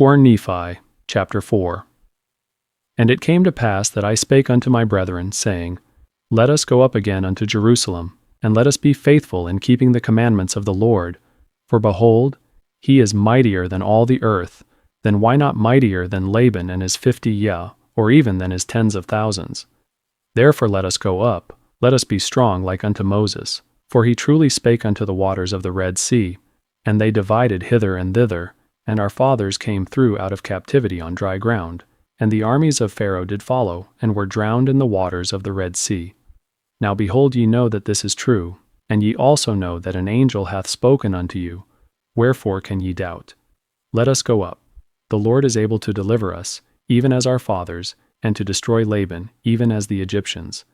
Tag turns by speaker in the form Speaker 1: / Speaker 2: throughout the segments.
Speaker 1: Born Nephi, chapter 4. And it came to pass that I spake unto my brethren, saying, Let us go up again unto Jerusalem, and let us be faithful in keeping the commandments of the Lord. For behold, he is mightier than all the earth. Then why not mightier than Laban and his 50, or even than his tens of thousands? Therefore let us go up, let us be strong like unto Moses. For he truly spake unto the waters of the Red Sea, and they divided hither and thither, and our fathers came through out of captivity on dry ground. And the armies of Pharaoh did follow, and were drowned in the waters of the Red Sea. Now behold, ye know that this is true, and ye also know that an angel hath spoken unto you. Wherefore can ye doubt? Let us go up. The Lord is able to deliver us, even as our fathers, and to destroy Laban, even as the Egyptians.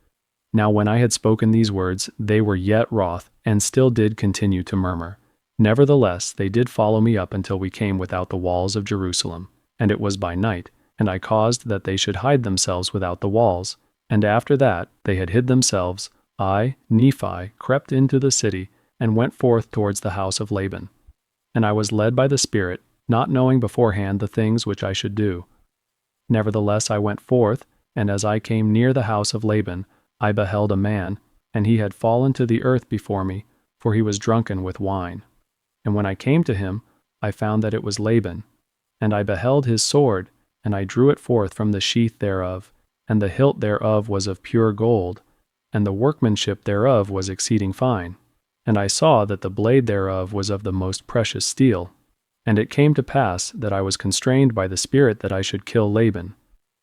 Speaker 1: Now when I had spoken these words, they were yet wroth, and still did continue to murmur. Nevertheless they did follow me up until we came without the walls of Jerusalem. And it was by night, and I caused that they should hide themselves without the walls. And after that they had hid themselves, I, Nephi, crept into the city, and went forth towards the house of Laban. And I was led by the Spirit, not knowing beforehand the things which I should do. Nevertheless I went forth, and as I came near the house of Laban, I beheld a man, and he had fallen to the earth before me, for he was drunken with wine. And when I came to him, I found that it was Laban. And I beheld his sword, and I drew it forth from the sheath thereof, and the hilt thereof was of pure gold, and the workmanship thereof was exceeding fine. And I saw that the blade thereof was of the most precious steel. And it came to pass that I was constrained by the Spirit that I should kill Laban.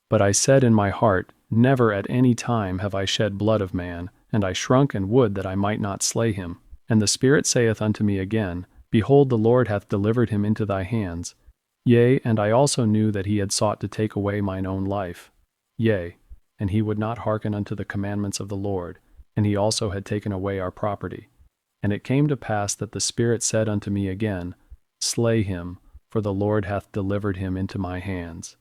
Speaker 1: But I said in my heart, Never at any time have I shed blood of man, and I shrunk and would that I might not slay him. And the Spirit saith unto me again, Behold, the Lord hath delivered him into thy hands. Yea, and I also knew that he had sought to take away mine own life. Yea, and he would not hearken unto the commandments of the Lord, and he also had taken away our property. And it came to pass that the Spirit said unto me again, Slay him, for the Lord hath delivered him into my hands.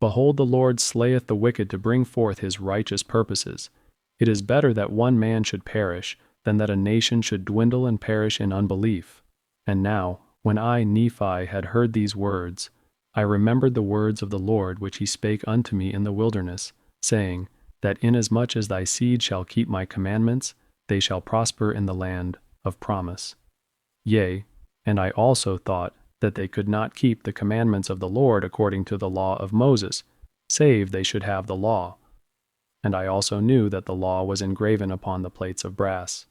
Speaker 1: Behold, the Lord slayeth the wicked to bring forth his righteous purposes. It is better that one man should perish, than that a nation should dwindle and perish in unbelief. And now, when I, Nephi, had heard these words, I remembered the words of the Lord which he spake unto me in the wilderness, saying, That inasmuch as thy seed shall keep my commandments, they shall prosper in the land of promise. Yea, and I also thought that they could not keep the commandments of the Lord according to the law of Moses, save they should have the law. And I also knew that the law was engraven upon the plates of brass.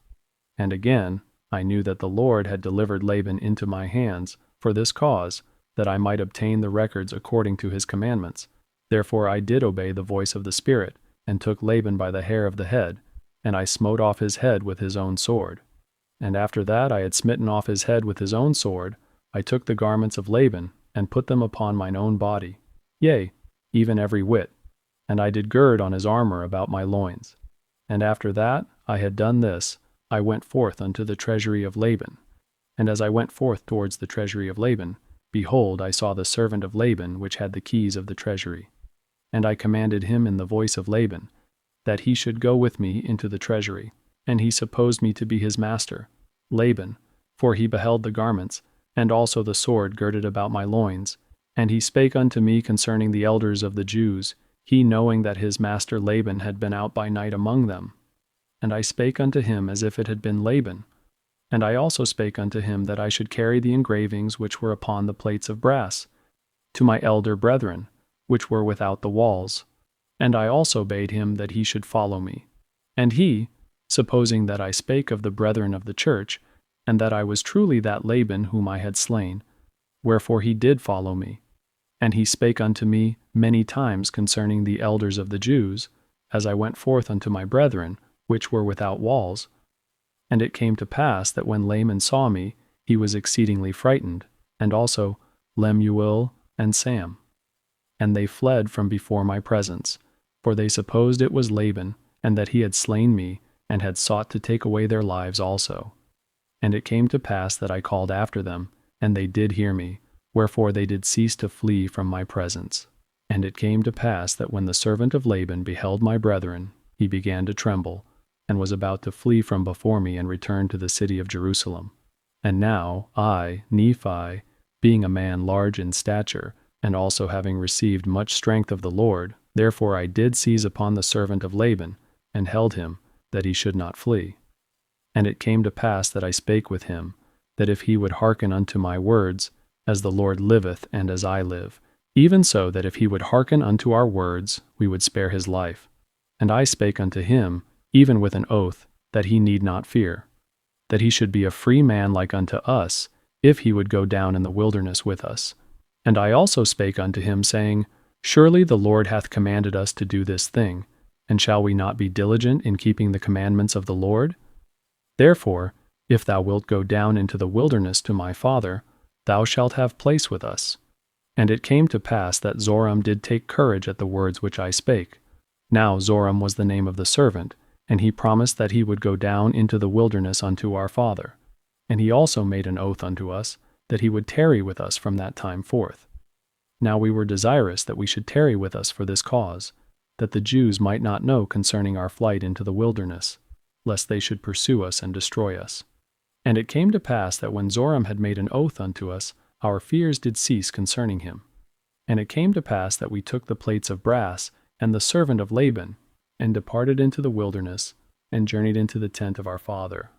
Speaker 1: And again, I knew that the Lord had delivered Laban into my hands, for this cause, that I might obtain the records according to his commandments. Therefore I did obey the voice of the Spirit, and took Laban by the hair of the head, and I smote off his head with his own sword. And after that I had smitten off his head with his own sword, I took the garments of Laban, and put them upon mine own body, yea, even every whit, and I did gird on his armor about my loins. And after that I had done this, I went forth unto the treasury of Laban. And as I went forth towards the treasury of Laban, behold, I saw the servant of Laban which had the keys of the treasury. And I commanded him in the voice of Laban, that he should go with me into the treasury. And he supposed me to be his master, Laban, for he beheld the garments, and also the sword girded about my loins. And he spake unto me concerning the elders of the Jews, he knowing that his master Laban had been out by night among them. And I spake unto him as if it had been Laban. And I also spake unto him that I should carry the engravings which were upon the plates of brass, to my elder brethren, which were without the walls. And I also bade him that he should follow me. And he, supposing that I spake of the brethren of the church, and that I was truly that Laban whom I had slain, wherefore he did follow me. And he spake unto me many times concerning the elders of the Jews, as I went forth unto my brethren, which were without walls. And it came to pass that when Laban saw me, he was exceedingly frightened, and also Lemuel and Sam. And they fled from before my presence, for they supposed it was Laban, and that he had slain me, and had sought to take away their lives also. And it came to pass that I called after them, and they did hear me, wherefore they did cease to flee from my presence. And it came to pass that when the servant of Laban beheld my brethren, he began to tremble, and was about to flee from before me and return to the city of Jerusalem. And now I, Nephi, being a man large in stature, And also having received much strength of the Lord, therefore I did seize upon the servant of Laban, and held him, that he should not flee. And it came to pass that I spake with him, that if he would hearken unto my words, as the Lord liveth and as I live, even so that if he would hearken unto our words, we would spare his life. And I spake unto him, even with an oath, that he need not fear, that he should be a free man like unto us, if he would go down in the wilderness with us. And I also spake unto him, saying, Surely the Lord hath commanded us to do this thing, and shall we not be diligent in keeping the commandments of the Lord? Therefore, if thou wilt go down into the wilderness to my father, thou shalt have place with us. And it came to pass that Zoram did take courage at the words which I spake. Now Zoram was the name of the servant, and he promised that he would go down into the wilderness unto our father. And he also made an oath unto us, that he would tarry with us from that time forth. Now we were desirous that we should tarry with us for this cause, that the Jews might not know concerning our flight into the wilderness, lest they should pursue us and destroy us. And it came to pass that when Zoram had made an oath unto us, our fears did cease concerning him. And it came to pass that we took the plates of brass and the servant of Laban, and departed into the wilderness, and journeyed into the tent of our father,